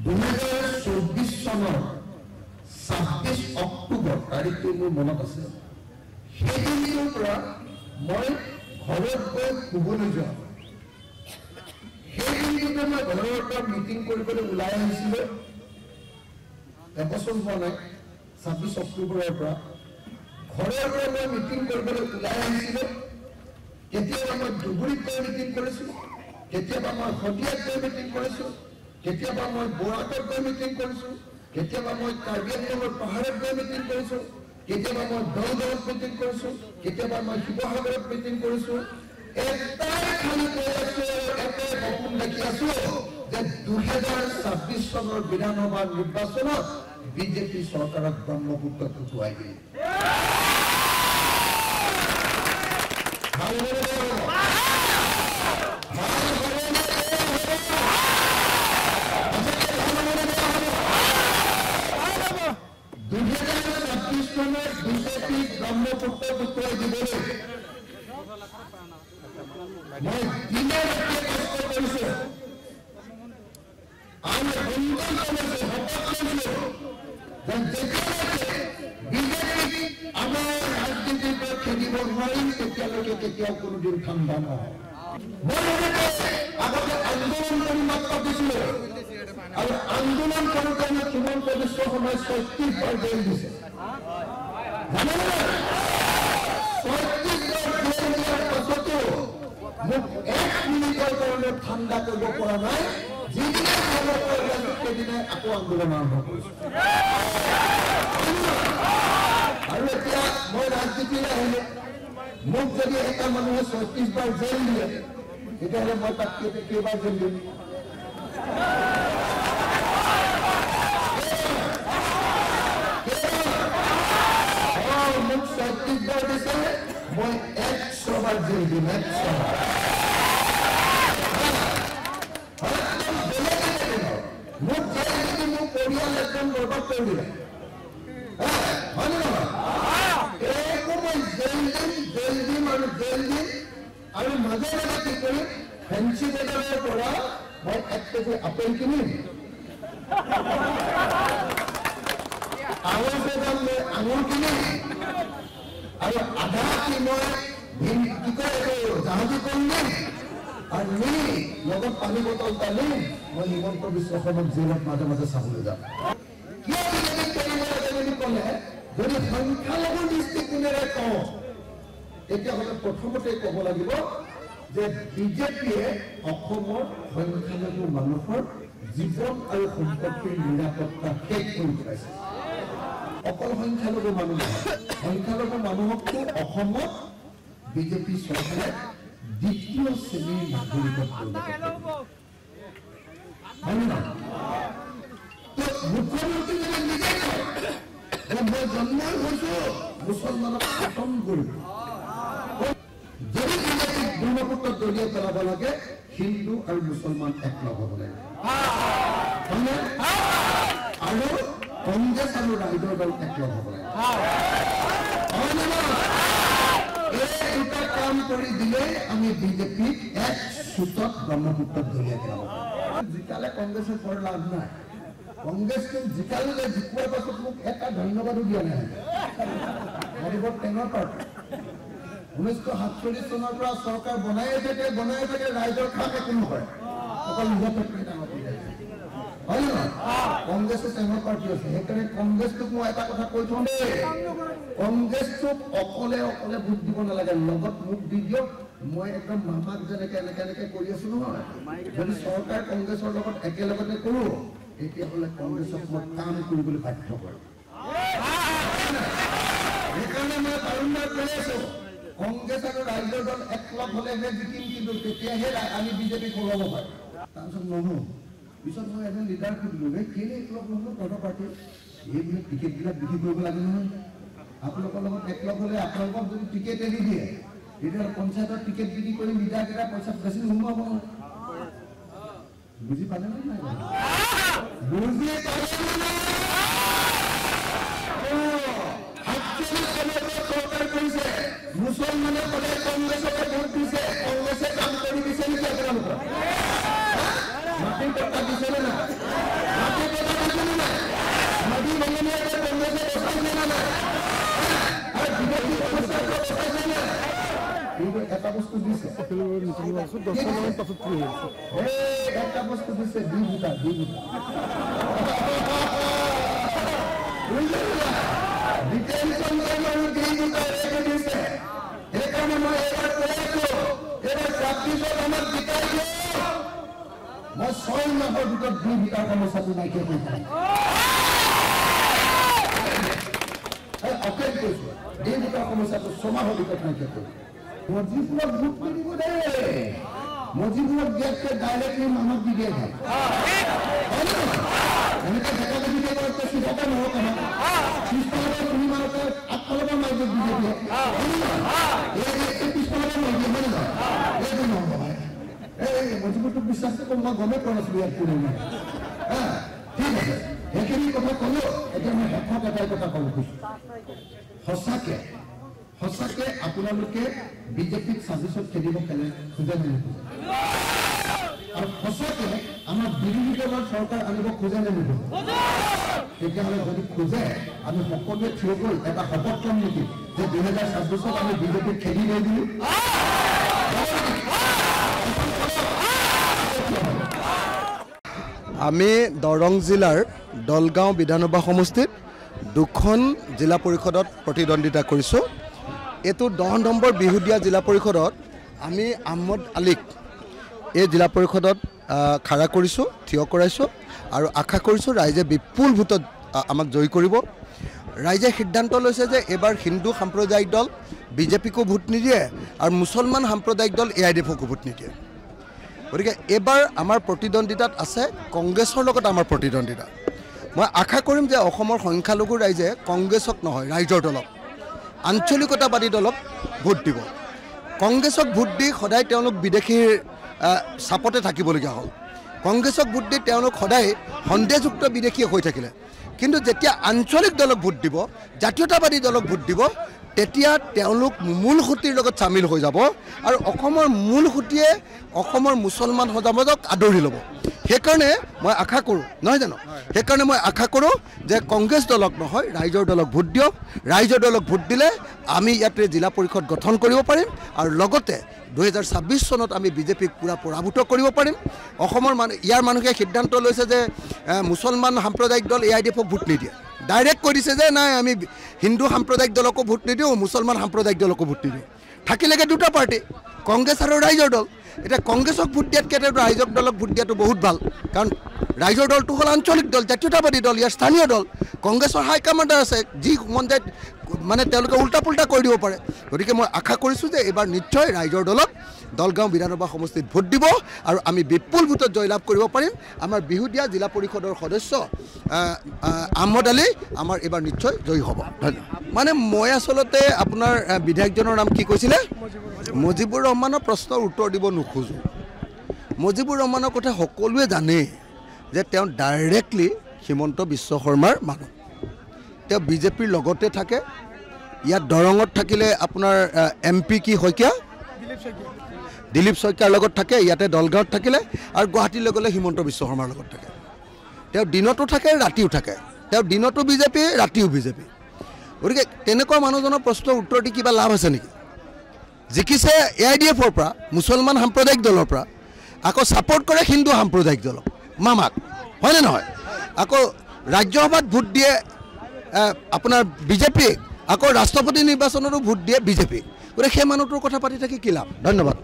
2024 চনৰ 26 অক্টোবৰ তাৰিখটো মোৰ মনত আছে। সেই দিনটোৰ পৰা মই ঘৰত গৈ শুবলৈ যাওঁ। সেই দিনটোতে মই ঘৰৰ পৰা মিটিং কৰিবলৈ ওলাই আহিছিলোঁ। এবছৰ হোৱা নাই, 26 অক্টোবৰৰ পৰা ঘৰৰ পৰা মই মিটিং কৰিবলৈ ওলাই আহিছিলোঁ। কেতিয়াবা মই ধুবুৰীত গৈ মিটিং কৰিছোঁ, কেতিয়াবা মই শদিয়াত গৈ মিটিং কৰিছোঁ, কেতিয়াবা মই বৰাকত গৈ মিটিং কৰিছোঁ, কেতিয়াবা মই কাৰ্বি আংলঙৰ পাহাৰত গৈ মিটিং কৰিছোঁ, কেতিয়াবা মই দৌলত মিটিং কৰিছোঁ, কেতিয়াবা মই শিৱসাগৰত মিটিং কৰিছোঁ। এটাই খালি কৈ আছোঁ, এটাই সপোন দেখি আছোঁ যে 2026 চনৰ বিধানসভা নিৰ্বাচনত বিজেপি চৰকাৰক ব্ৰহ্মপুত্ৰত উঠুৱাই দিয়ে। বিজেপি ব্ৰহ্মপুত্ৰত উঠুৱাই দিবলৈ মই দিনে ৰাতিয়ে কষ্ট কৰিছোঁ আৰু সন্ধান কৰিছোঁ, শপত লৈছোঁ যে যেতিয়ালৈকে বিজেপিক আমাৰ ৰাজনীতিৰ পৰা খেদিব নোৱাৰিম তেতিয়ালৈকে কেতিয়াও কোনোদিন ঠাণ্ডা নহয়। মই আগতে আন্দোলন কৰি মাত পাতিছিলোঁ আৰু আন্দোলন কৰোঁতে মোক হিমন্ত বিশ্ব শৰ্মাই 36 বাৰ জেল দিছে। মোক 1 মিনিটৰ কাৰণে ঠাণ্ডা কৰিব পৰা নাই। যিদিনা সেইদিনাই আকৌ আন্দোলন আৰম্ভ কৰিছোঁ। আৰু এতিয়া মই ৰাজনীতিলৈ আহিলোঁ। মোক যদি এটা মানুহে 36 বাৰ জেল দিয়ে তেতিয়াহ'লে মই তাক কেইবাৰ জেল দিম? মোক 36 বাৰ দিছে, মই 100 বাৰ জেল দিম। 100 বাৰ মোক জেল যদি মোৰ পৰিয়াল একদম বৰবাদ কৰি দিলে, হয় নে নহয়? একো মই জেল দিম আৰু মাজে মাজে কি কৰিম, ফেঞ্চি বজাৰৰ পৰা মই 1 কেজি আপেল কিনিম, আঙুৰ বজাম মই আঙুৰ কিনিম আৰু আধা কি মই কি কয় এইটো জাহাজী কল নিম আৰু নি লগত পানী বটল এটা নিম। মই হিমন্ত বিশ্ব শৰ্মাক জেলত মাজে মাজে চাবলৈ যাম। কিয় বিজেপি কৰিব লাগে বুলি ক'লে, যদি সংখ্যালঘু দৃষ্টিকোণেৰে কওঁ তেতিয়াহ'লে প্ৰথমতে ক'ব লাগিব যে বিজেপিয়ে অসমৰ সংখ্যালঘু মানুহৰ জীৱন আৰু সম্পত্তিৰ নিৰাপত্তা শেষ কৰি পেলাইছে। অকল সংখ্যালঘু মানুহ নহয়, সংখ্যালঘু মানুহকতো অসমত বিজেপি চৰকাৰে 2য় শ্ৰেণীৰ নাগৰিকত পৰিণত কৰিছে। মুখ্যমন্ত্ৰী যদি নিজে কয় যে মই জন্মই হৈছোঁ মুছলমানক শাসন কৰিব, যদি বিজেপিক ব্ৰহ্মপুত্ৰত দলিয়াই পেলাব লাগে হিন্দু আৰু মুছলমান একলগ হ'ব লাগে। আৰু কংগ্ৰেছ আৰু ৰাইজৰ দল একলগ হ'ব লাগে। এই দুটা কাম কৰি দিলে আমি বিজেপিক এক চুটত ব্ৰহ্মপুত্ৰত দলিয়াই পেলাব পাৰোঁ। জিকালে কংগ্ৰেছৰ ফল লাভ নাই। কংগ্ৰেছটো জিকালে জিকোৱাৰ পাছত মোক এটা ধন্যবাদো দিয়া নাই। মই বৰ টেঙৰ পাৰ্টি। 1947 চনৰ পৰা চৰকাৰ বনায়ে থাকে ৰাইজৰ কাম একো নকৰে, অকল নিজৰ পেটে ডাঙৰ কৰি থাকে, হয় নহয়? কংগ্ৰেছে টেঙৰ পাৰ্টি আছে। সেইকাৰণে কংগ্ৰেছটোক মই এটা কথা কৈ থওঁ দেই, কংগ্ৰেছটোক অকলে ভোট দিব নালাগে, লগত মোক দি দিয়ক। মই একদম মামাক যেনেকে এনেকে কৰি আছো নহয়, যদি চৰকাৰ কংগ্ৰেছৰ লগত একেলগতে কৰোঁ তেতিয়াহ'লে কংগ্ৰেছক মই কাম কৰিবলৈ বাধ্য কৰোঁ। সেইকাৰণে মই বাৰম্বাৰ কৈ আছো, কংগ্ৰেছ আৰু ৰাইজৰ দল একলগ হ'লেহে জিকিম, কিন্তু তেতিয়াহে আমি বিজেপিক হৰাব পাৰোঁ। তাৰপিছত নহ'ব। পিছত মই এজন লিডাৰ সুধিলোঁ, কেলে একলগ নহ'ব তহঁতৰ পাৰ্টি? এইবিলাক টিকেটবিলাক বিক্ৰী কৰিব লাগে নহয়। আপোনালোকৰ লগত একলগ হ'লে আপোনালোকক যদি টিকেট এৰি দিয়ে তেতিয়া পঞ্চায়তৰ টিকেট বিক্ৰী কৰি লিডাৰকেইটা পইচা বেছি নোহোৱাব নহয়। বুজি পালে নে নাই? বুজি পালে চৰকাৰ কৰিছে, মুছলমানে সদায় কংগ্ৰেছকে ভোট দিছে, কংগ্ৰেছে কাম কৰি দিছে নেকি আপোনালোকৰ? মাটিৰ টকা দিছে নে নাই? মিটিং আছো 10 মান পাছত ফ্রি হইছে এই একটা বস্তু দিছে দিবুটা ডিটেনশন করলো দিবুটা রেখে দিছে এখানে মই এবার কইছো এবার 26 আমার বিকাই দিও মই 6 নম্বর ভিতর দিবুটা সমস্যাটো নাই কে কইতা এই ওকে কইছো দিবুটা সমস্যাটো সমাহ ভিতর নাই কে কইতা মজিবুর গ্রুপ দিব দে মজিবুর গেটকে ডাইরেক্টলি মানব দিয়ে দেয় এনেকে দেখা দেখি করতে সুবিধা নহ কেন পিছফালে তুমি মানতে আগফালৰ মাইক দিয়ে দিয়ে এই পিছফালৰ মাইক দিয়ে মানে এই নহয় এই মজিবুৰটো বিশ্বাস কৰি মই গমে কৰা নাছিলো ইয়াত কোনো নাই ঠিক আছে সেইখিনি কথা ক'লো এতিয়া মই শেষত এটাই কথা ক'ব খুজিছো সঁচাকে আপোনালোকে বিজেপিক ছাব্বিছত খেলিব খোজে নে নোখোজে আৰু সঁচাকে আমাৰ বিৰোধী দলৰ চৰকাৰ আনিব খোজে নে নোখোজে তেতিয়াহ'লে যদি খোজে আমি সকলোৱে থিয় হৈ এটা শপত ল'ম নেকি যে 2026 আমি বিজেপিক খেলি লৈ দিলোঁ আমি দৰং জিলাৰ দলগাঁও বিধানসভা সমষ্টিত দুখন জিলা পৰিষদত প্ৰতিদ্বন্দ্বিতা কৰিছোঁ এইটো 10 নম্বৰ বিহুদিয়া জিলা পৰিষদত আমি আহমদ আলীক এই জিলা পৰিষদত খাৰা কৰিছোঁ থিয় কৰাইছোঁ আৰু আশা কৰিছোঁ ৰাইজে বিপুল ভোটত আমাক জয়ী কৰিব ৰাইজে সিদ্ধান্ত লৈছে যে এবাৰ হিন্দু সাম্প্ৰদায়িক দল বিজেপিকো ভোট নিদিয়ে আৰু মুছলমান সাম্প্ৰদায়িক দল AIDFকো ভোট নিদিয়ে গতিকে এবাৰ আমাৰ প্ৰতিদ্বন্দ্বিতাত আছে কংগ্ৰেছৰ লগত আমাৰ প্ৰতিদ্বন্দ্বিতা মই আশা কৰিম যে অসমৰ সংখ্যালঘু ৰাইজে কংগ্ৰেছক নহয় ৰাইজৰ দলক আঞ্চলিকতাবাদী দলক ভোট দিব কংগ্ৰেছক ভোট দি সদায় তেওঁলোক বিদেশীৰ চাপতে থাকিবলগীয়া হ'ল কংগ্ৰেছক ভোট দি তেওঁলোক সদায় সন্দেহযুক্ত বিদেশী হৈ থাকিলে কিন্তু যেতিয়া আঞ্চলিক দলক ভোট দিব জাতীয়তাবাদী দলক ভোট দিব তেতিয়া তেওঁলোক মূল খুঁটিৰ লগত চামিল হৈ যাব আৰু অসমৰ মূল খুঁটিয়ে অসমৰ মুছলমান সমাজক আদৰি ল'ব সেইকাৰণে মই আশা কৰোঁ নহয় জানো সেইকাৰণে মই আশা কৰোঁ যে কংগ্ৰেছ দলক নহয় ৰাইজৰ দলক ভোট দিয়ক ৰাইজৰ দলক ভোট দিলে আমি ইয়াতে জিলা পৰিষদ গঠন কৰিব পাৰিম আৰু লগতে 2026 চনত আমি বিজেপিক পুৰা পৰাভূত কৰিব পাৰিম অসমৰ ইয়াৰ মানুহে সিদ্ধান্ত লৈছে যে মুছলমান সাম্প্ৰদায়িক দল AIDFক ভোট নিদিয়ে ডাইৰেক্ট কৈ দিছে যে নাই আমি হিন্দু সাম্প্ৰদায়িক দলকো ভোট নিদিওঁ মুছলমান সাম্প্ৰদায়িক দলকো ভোট নিদিওঁ থাকিলেগে দুটা পাৰ্টি কংগ্ৰেছ আৰু ৰাইজৰ দল এটা কংগ্ৰেছক ভোট দিয়াতকৈ ৰাইজৰ দলক ভোট দিয়াটো বহুত ভাল কাৰণ ৰাইজৰ দলটো হ'ল আঞ্চলিক দল জাতীয়তাবাদী দল ইয়াৰ স্থানীয় দল কংগ্ৰেছৰ হাইকমাণ্ডাৰ আছে যি মন যায় মানে তেওঁলোকে উল্টা পুল্টা কৰি দিব পাৰে গতিকে মই আশা কৰিছোঁ যে এইবাৰ নিশ্চয় ৰাইজৰ দলক দলগাঁও বিধানসভা সমষ্টিত ভোট দিব আৰু আমি বিপুল ভোটত জয়লাভ কৰিব পাৰিম আমাৰ বিহুদিয়া জিলা পৰিষদৰ সদস্য আহমদ আলী আমাৰ এইবাৰ নিশ্চয় জয়ী হ'ব মানে মই আচলতে আপোনাৰ বিধায়কজনৰ নাম কি কৈছিলে মুজিবুৰ ৰহমানৰ প্ৰশ্নৰ উত্তৰ দিব নোখোজোঁ মুজিবুৰ ৰহমানৰ কথা সকলোৱে জানে যে তেওঁ ডাইৰেক্টলি হিমন্ত বিশ্ব শৰ্মাৰ মানুহ তেওঁ বিজেপিৰ লগতে থাকে ইয়াত দৰঙত থাকিলে আপোনাৰ MP কি শইকীয়া দিলীপ শইকীয়াৰ লগত থাকে ইয়াতে দলগাঁৱত থাকিলে আৰু গুৱাহাটীলৈ গ'লে হিমন্ত বিশ্ব শৰ্মাৰ লগত থাকে তেওঁ দিনতো থাকে ৰাতিও থাকে তেওঁ দিনতো বিজেপি ৰাতিও বিজেপি গতিকে তেনেকুৱা মানুহজনৰ প্ৰশ্নৰ উত্তৰ দি কিবা লাভ আছে নেকি জিকিছে AIDFৰ পৰা মুছলমান সাম্প্ৰদায়িক দলৰ পৰা আকৌ ছাপৰ্ট কৰে হিন্দু সাম্প্ৰদায়িক দলক মামাক হয়নে নহয় আকৌ ৰাজ্যসভাত ভোট দিয়ে আপোনাৰ বিজেপিক আকৌ ৰাষ্ট্ৰপতি নিৰ্বাচনতো ভোট দিয়ে বিজেপিক গতিকে সেই মানুহটোৰ কথা পাতি থাকি কি লাভ ধন্যবাদ